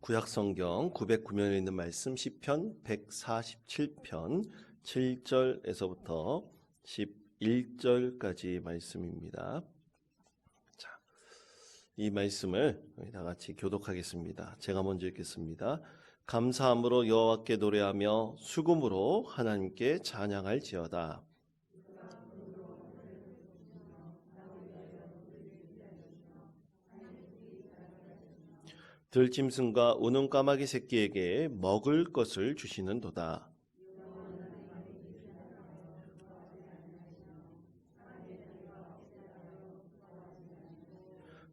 구약성경 909면에 있는 말씀 시편 147편 7절에서부터 11절까지 말씀입니다. 자, 이 말씀을 다 같이 교독하겠습니다. 제가 먼저 읽겠습니다. 감사함으로 여호와께 노래하며 수금으로 하나님께 찬양할지어다. 들짐승과 우는 까마귀 새끼에게 먹을 것을 주시는도다.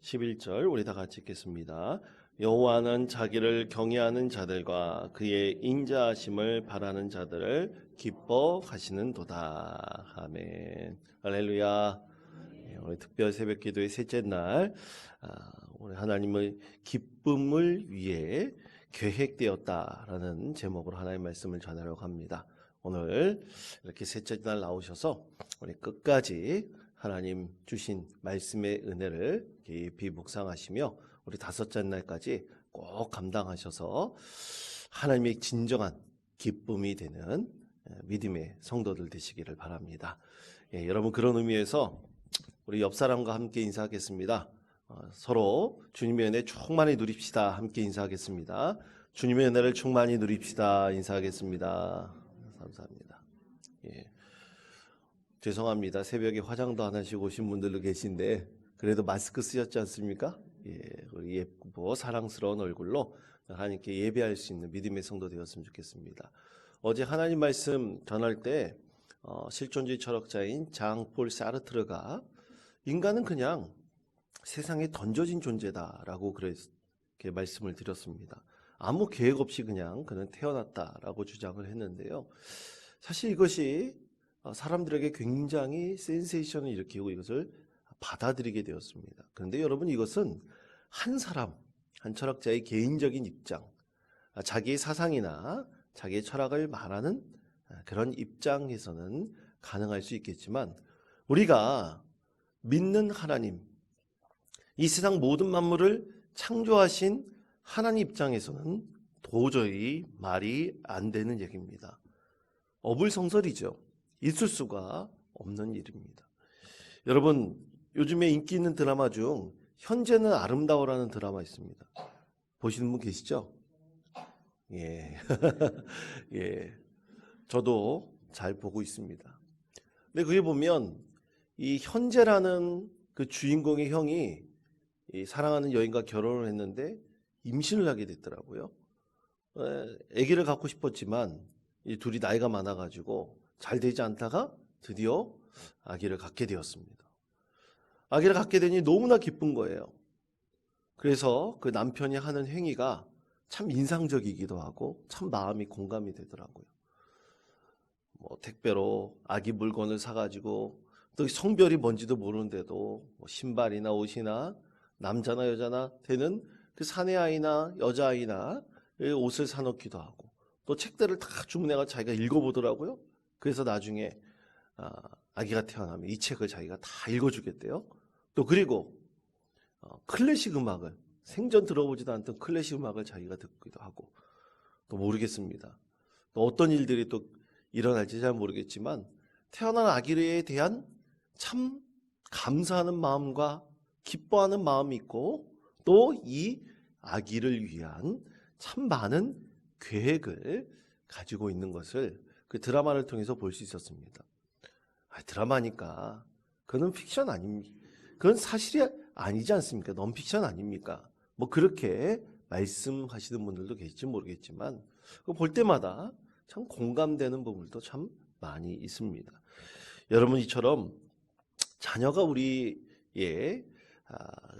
11절 우리 다 같이 읽겠습니다. 여호와는 자기를 경외하는 자들과 그의 인자하심을 바라는 자들을 기뻐하시는도다. 아멘. 할렐루야. 오늘 특별 새벽 기도의 셋째 날, 우리 하나님의 기쁨을 위해 계획되었다라는 제목으로 하나님의 말씀을 전하려고 합니다. 오늘 이렇게 셋째 날 나오셔서 우리 끝까지 하나님 주신 말씀의 은혜를 깊이 묵상하시며 우리 다섯째 날까지 꼭 감당하셔서 하나님의 진정한 기쁨이 되는 믿음의 성도들 되시기를 바랍니다. 여러분, 그런 의미에서 우리 옆 사람과 함께 인사하겠습니다. 서로 주님의 은혜 충만히 누립시다. 함께 인사하겠습니다. 주님의 은혜를 충만히 누립시다. 인사하겠습니다. 감사합니다. 죄송합니다. 새벽에 화장도 안 하시고 오신 분들도 계신데 그래도 마스크 쓰셨지 않습니까? 우리 예쁘고 사랑스러운 얼굴로 하나님께 예배할 수 있는 믿음의 성도 되었으면 좋겠습니다. 어제 하나님 말씀 전할 때 실존주의 철학자인 장폴 사르트르가 인간은 그냥 세상에 던져진 존재다라고 그렇게 말씀을 드렸습니다. 아무 계획 없이 그냥 그는 태어났다라고 주장을 했는데요. 사실 이것이 사람들에게 굉장히 센세이션을 일으키고 이것을 받아들이게 되었습니다. 그런데 여러분, 이것은 한 사람, 한 철학자의 개인적인 입장, 자기의 사상이나 자기의 철학을 말하는 그런 입장에서는 가능할 수 있겠지만 우리가 믿는 하나님, 이 세상 모든 만물을 창조하신 하나님 입장에서는 도저히 말이 안 되는 얘기입니다. 어불성설이죠. 있을 수가 없는 일입니다. 여러분, 요즘에 인기 있는 드라마 중 현재는 아름다워라는 드라마 있습니다. 보시는 분 계시죠? 예. 저도 잘 보고 있습니다. 근데 그게 보면 이 현재라는 그 주인공의 형이 이 사랑하는 여인과 결혼을 했는데 임신을 하게 됐더라고요. 아기를 갖고 싶었지만 이 둘이 나이가 많아가지고 잘 되지 않다가 드디어 아기를 갖게 되었습니다. 아기를 갖게 되니 너무나 기쁜 거예요. 그래서 그 남편이 하는 행위가 참 인상적이기도 하고 참 마음이 공감이 되더라고요. 택배로 아기 물건을 사가지고 또 성별이 뭔지도 모르는데도 신발이나 옷이나 남자나 여자나 되는 그 사내아이나 여자아이나 옷을 사놓기도 하고 또 책들을 다 주문해가 자기가 읽어보더라고요. 그래서 나중에 아기가 태어나면 이 책을 자기가 다 읽어주겠대요. 또 그리고 클래식 음악을, 생전 들어보지도 않던 클래식 음악을 자기가 듣기도 하고, 또 모르겠습니다. 또 어떤 일들이 또 일어날지 잘 모르겠지만 태어난 아기에 대한 참 감사하는 마음과 기뻐하는 마음이 있고 또 이 아기를 위한 참 많은 계획을 가지고 있는 것을 그 드라마를 통해서 볼 수 있었습니다. 드라마니까 그건 픽션 아닙니까? 그건 사실이 아니지 않습니까? 넌픽션 아닙니까? 그렇게 말씀하시는 분들도 계실지 모르겠지만 볼 때마다 참 공감되는 부분도 참 많이 있습니다. 여러분, 이처럼 자녀가 우리의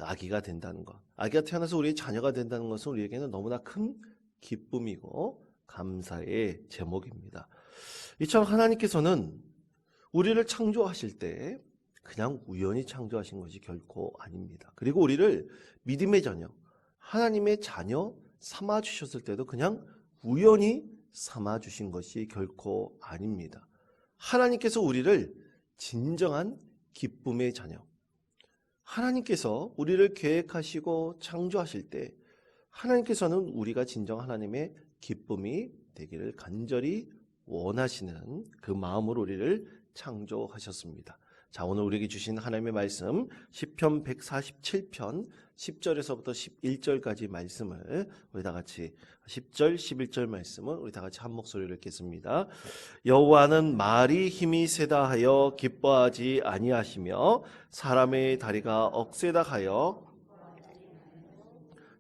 아기가 된다는 것, 아기가 태어나서 우리의 자녀가 된다는 것은 우리에게는 너무나 큰 기쁨이고 감사의 제목입니다. 이처럼 하나님께서는 우리를 창조하실 때 그냥 우연히 창조하신 것이 결코 아닙니다. 그리고 우리를 믿음의 자녀, 하나님의 자녀 삼아주셨을 때도 그냥 우연히 삼아주신 것이 결코 아닙니다. 하나님께서 우리를 진정한 기쁨의 자녀, 하나님께서 우리를 계획하시고 창조하실 때 하나님께서는 우리가 진정 하나님의 기쁨이 되기를 간절히 원하시는 그 마음으로 우리를 창조하셨습니다. 자, 오늘 우리에게 주신 하나님의 말씀 시편 147편 10절에서부터 11절까지 말씀을 우리 다 같이 10절, 11절 말씀을 우리 다 같이 한 목소리로 읽겠습니다. 여호와는 말이 힘이 세다 하여 기뻐하지 아니하시며 사람의 다리가 억세다 하여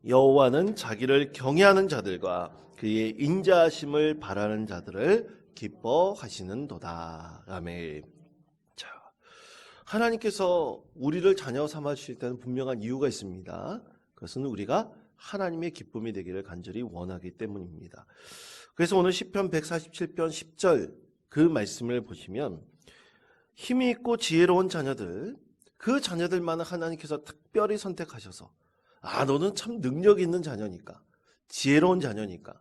여호와는 자기를 경외하는 자들과 그의 인자하심을 바라는 자들을 기뻐하시는도다. 아멘. 자, 하나님께서 우리를 자녀 삼아 주실 때는 분명한 이유가 있습니다. 그것은 우리가 하나님의 기쁨이 되기를 간절히 원하기 때문입니다. 그래서 오늘 시편 147편 10절 그 말씀을 보시면 힘이 있고 지혜로운 자녀들, 그 자녀들만을 하나님께서 특별히 선택하셔서 너는 참 능력 있는 자녀니까, 지혜로운 자녀니까,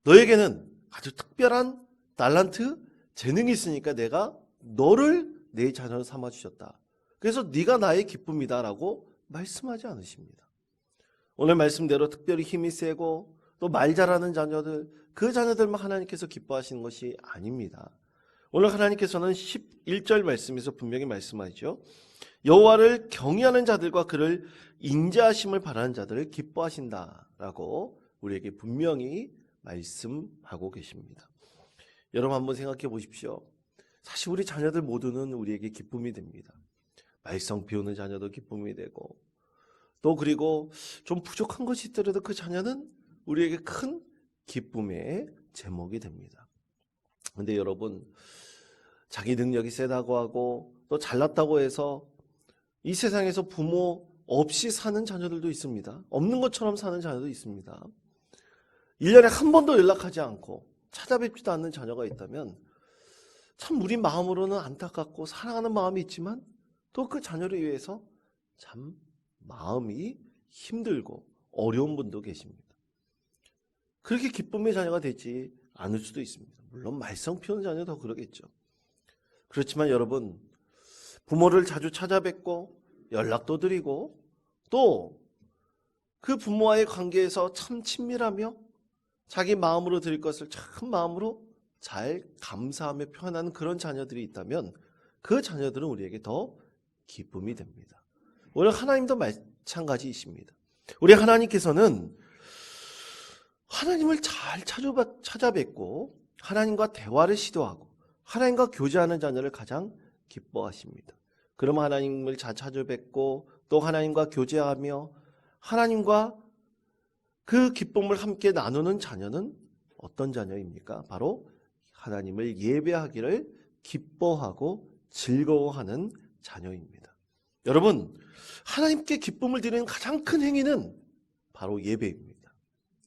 너에게는 아주 특별한 달란트, 재능이 있으니까 내가 너를 내 자녀로 삼아주셨다. 그래서 네가 나의 기쁨이다 라고 말씀하지 않으십니다. 오늘 말씀대로 특별히 힘이 세고 또 말 잘하는 자녀들, 그 자녀들만 하나님께서 기뻐하시는 것이 아닙니다. 오늘 하나님께서는 11절 말씀에서 분명히 말씀하시죠. 여호와를 경외하는 자들과 그를 인자하심을 바라는 자들을 기뻐하신다라고 우리에게 분명히 말씀하고 계십니다. 여러분 한번 생각해 보십시오. 사실 우리 자녀들 모두는 우리에게 기쁨이 됩니다. 말썽 피우는 자녀도 기쁨이 되고, 또 그리고 좀 부족한 것이 있더라도 그 자녀는 우리에게 큰 기쁨의 제목이 됩니다. 그런데 여러분, 자기 능력이 세다고 하고 또 잘났다고 해서 이 세상에서 부모 없이 사는 자녀들도 있습니다. 없는 것처럼 사는 자녀도 있습니다. 1년에 한 번도 연락하지 않고 찾아뵙지도 않는 자녀가 있다면 참 우리 마음으로는 안타깝고 사랑하는 마음이 있지만 또 그 자녀를 위해서 참 마음이 힘들고 어려운 분도 계십니다. 그렇게 기쁨의 자녀가 되지 않을 수도 있습니다. 물론 말썽 피우는 자녀도 더 그러겠죠. 그렇지만 여러분, 부모를 자주 찾아뵙고 연락도 드리고 또 그 부모와의 관계에서 참 친밀하며 자기 마음으로 드릴 것을 참 마음으로 잘 감사하며 표현하는 그런 자녀들이 있다면 그 자녀들은 우리에게 더 기쁨이 됩니다. 오늘 하나님도 마찬가지이십니다. 우리 하나님께서는 하나님을 잘 찾아뵙고 하나님과 대화를 시도하고 하나님과 교제하는 자녀를 가장 기뻐하십니다. 그럼 하나님을 잘 찾아뵙고 또 하나님과 교제하며 하나님과 그 기쁨을 함께 나누는 자녀는 어떤 자녀입니까? 바로 하나님을 예배하기를 기뻐하고 즐거워하는 자녀입니다. 여러분, 하나님께 기쁨을 드리는 가장 큰 행위는 바로 예배입니다.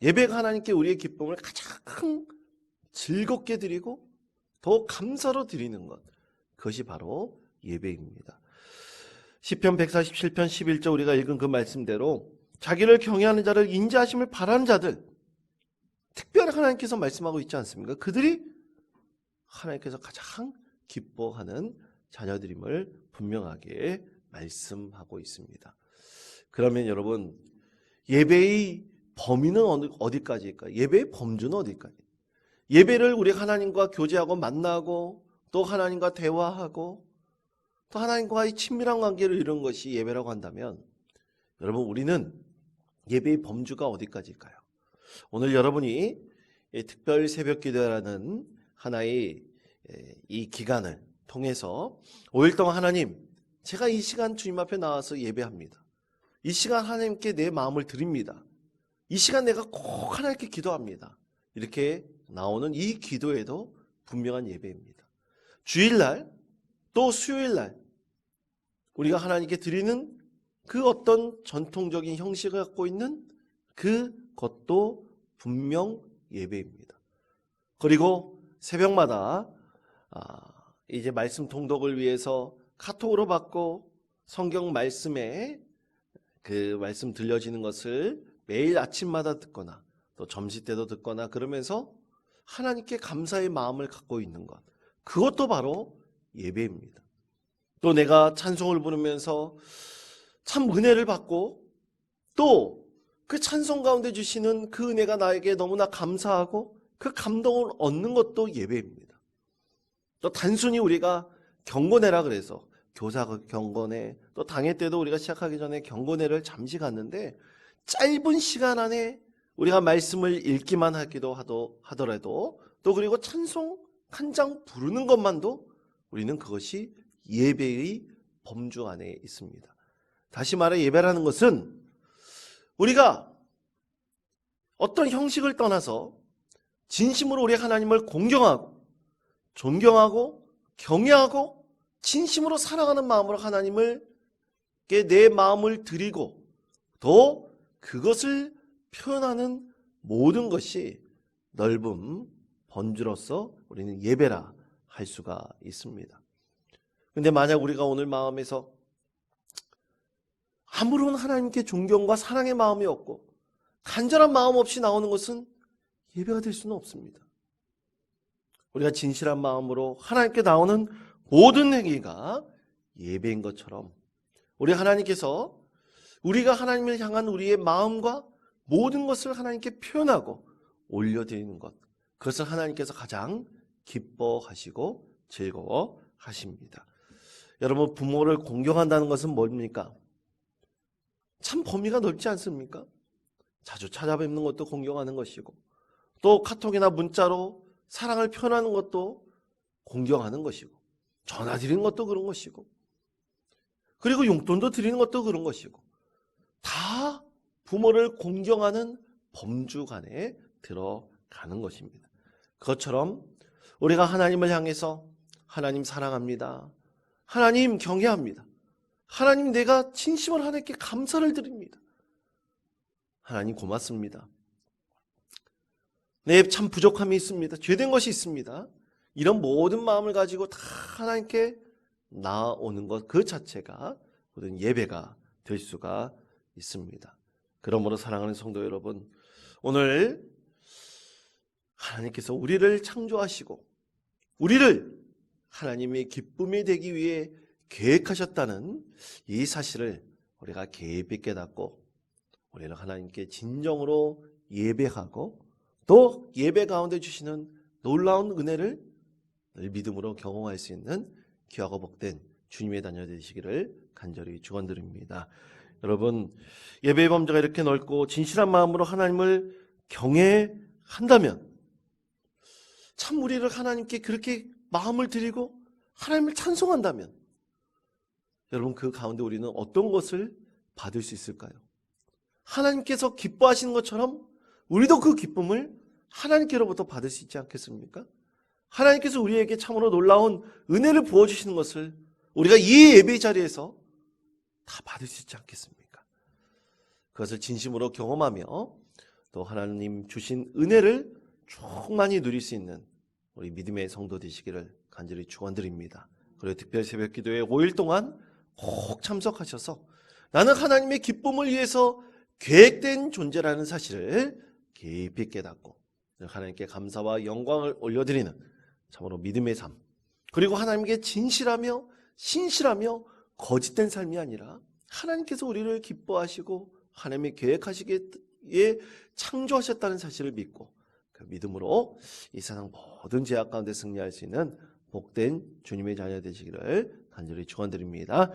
예배가 하나님께 우리의 기쁨을 가장 즐겁게 드리고 더 감사로 드리는 것, 그것이 바로 예배입니다. 시편 147편 11절 우리가 읽은 그 말씀대로 자기를 경외하는 자를 인자하심을 바라는 자들, 특별히 하나님께서 말씀하고 있지 않습니까? 그들이 하나님께서 가장 기뻐하는 자녀들임을 분명하게 말씀하고 있습니다. 그러면 여러분, 예배의 범위는 어디까지일까요? 예배의 범주는 어디까지? 예배를 우리 하나님과 교제하고 만나고 또 하나님과 대화하고 또 하나님과의 친밀한 관계를 이룬 것이 예배라고 한다면 여러분, 우리는 예배의 범주가 어디까지일까요? 오늘 여러분이 특별 새벽 기도라는 하나의 이 기간을 통해서 5일 동안 하나님, 제가 이 시간 주님 앞에 나와서 예배합니다. 이 시간 하나님께 내 마음을 드립니다. 이 시간 내가 꼭 하나님께 기도합니다. 이렇게 나오는 이 기도에도 분명한 예배입니다. 주일날 또 수요일날 우리가 하나님께 드리는 그 어떤 전통적인 형식을 갖고 있는 그것도 분명 예배입니다. 그리고 새벽마다 이제 말씀 통독을 위해서 카톡으로 받고 성경 말씀에 그 말씀 들려지는 것을 매일 아침마다 듣거나 또 점심 때도 듣거나 그러면서 하나님께 감사의 마음을 갖고 있는 것, 그것도 바로 예배입니다. 또 내가 찬송을 부르면서 참 은혜를 받고 또 그 찬송 가운데 주시는 그 은혜가 나에게 너무나 감사하고 그 감동을 얻는 것도 예배입니다. 또 단순히 우리가 경건회라 그래서 교사 경건회, 또 당회 때도 우리가 시작하기 전에 경건회를 잠시 갔는데 짧은 시간 안에 우리가 말씀을 읽기만 하기도 하더라도 또 그리고 찬송 한 장 부르는 것만도 우리는 그것이 예배의 범주 안에 있습니다. 다시 말해 예배라는 것은 우리가 어떤 형식을 떠나서 진심으로 우리 하나님을 공경하고 존경하고 경외하고 진심으로 사랑하는 마음으로 하나님께 내 마음을 드리고 또 그것을 표현하는 모든 것이 넓은 범주로서 우리는 예배라 할 수가 있습니다. 근데 만약 우리가 오늘 마음에서 아무런 하나님께 존경과 사랑의 마음이 없고 간절한 마음 없이 나오는 것은 예배가 될 수는 없습니다. 우리가 진실한 마음으로 하나님께 나오는 모든 행위가 예배인 것처럼 우리 하나님께서 우리가 하나님을 향한 우리의 마음과 모든 것을 하나님께 표현하고 올려드리는 것, 그것을 하나님께서 가장 기뻐하시고 즐거워하십니다. 여러분, 부모를 공경한다는 것은 뭡니까? 참 범위가 넓지 않습니까? 자주 찾아뵙는 것도 공경하는 것이고 또 카톡이나 문자로 사랑을 표현하는 것도 공경하는 것이고 전화 드리는 것도 그런 것이고 그리고 용돈도 드리는 것도 그런 것이고 다 부모를 공경하는 범주간에 들어가는 것입니다. 그것처럼 우리가 하나님을 향해서 하나님 사랑합니다. 하나님 경외합니다. 하나님 내가 진심으로 하나님께 감사를 드립니다. 하나님 고맙습니다. 내 참 부족함이 있습니다. 죄된 것이 있습니다. 이런 모든 마음을 가지고 다 하나님께 나아오는 것 그 자체가 모든 예배가 될 수가 있습니다. 그러므로 사랑하는 성도 여러분, 오늘 하나님께서 우리를 창조하시고 우리를 하나님의 기쁨이 되기 위해 계획하셨다는 이 사실을 우리가 깊이 깨닫고 우리는 하나님께 진정으로 예배하고 또 예배 가운데 주시는 놀라운 은혜를 늘 믿음으로 경험할 수 있는 귀하고 복된 주님의 자녀 되시기를 간절히 축원드립니다. 여러분, 예배의 범주가 이렇게 넓고 진실한 마음으로 하나님을 경외한다면 참 우리를 하나님께 그렇게 마음을 드리고 하나님을 찬송한다면 여러분 그 가운데 우리는 어떤 것을 받을 수 있을까요? 하나님께서 기뻐하시는 것처럼 우리도 그 기쁨을 하나님께로부터 받을 수 있지 않겠습니까? 하나님께서 우리에게 참으로 놀라운 은혜를 부어주시는 것을 우리가 이 예배 자리에서 다 받을 수 있지 않겠습니까? 그것을 진심으로 경험하며 또 하나님 주신 은혜를 충만히 누릴 수 있는 우리 믿음의 성도 되시기를 간절히 축원드립니다. 그리고 특별 새벽 기도에 5일 동안 꼭 참석하셔서 나는 하나님의 기쁨을 위해서 계획된 존재라는 사실을 깊이 깨닫고 하나님께 감사와 영광을 올려드리는 참으로 믿음의 삶, 그리고 하나님께 진실하며 신실하며 거짓된 삶이 아니라 하나님께서 우리를 기뻐하시고 하나님의 계획하시기에 창조하셨다는 사실을 믿고 그 믿음으로 이 세상 모든 죄악 가운데 승리할 수 있는 복된 주님의 자녀 되시기를 간절히 축원드립니다.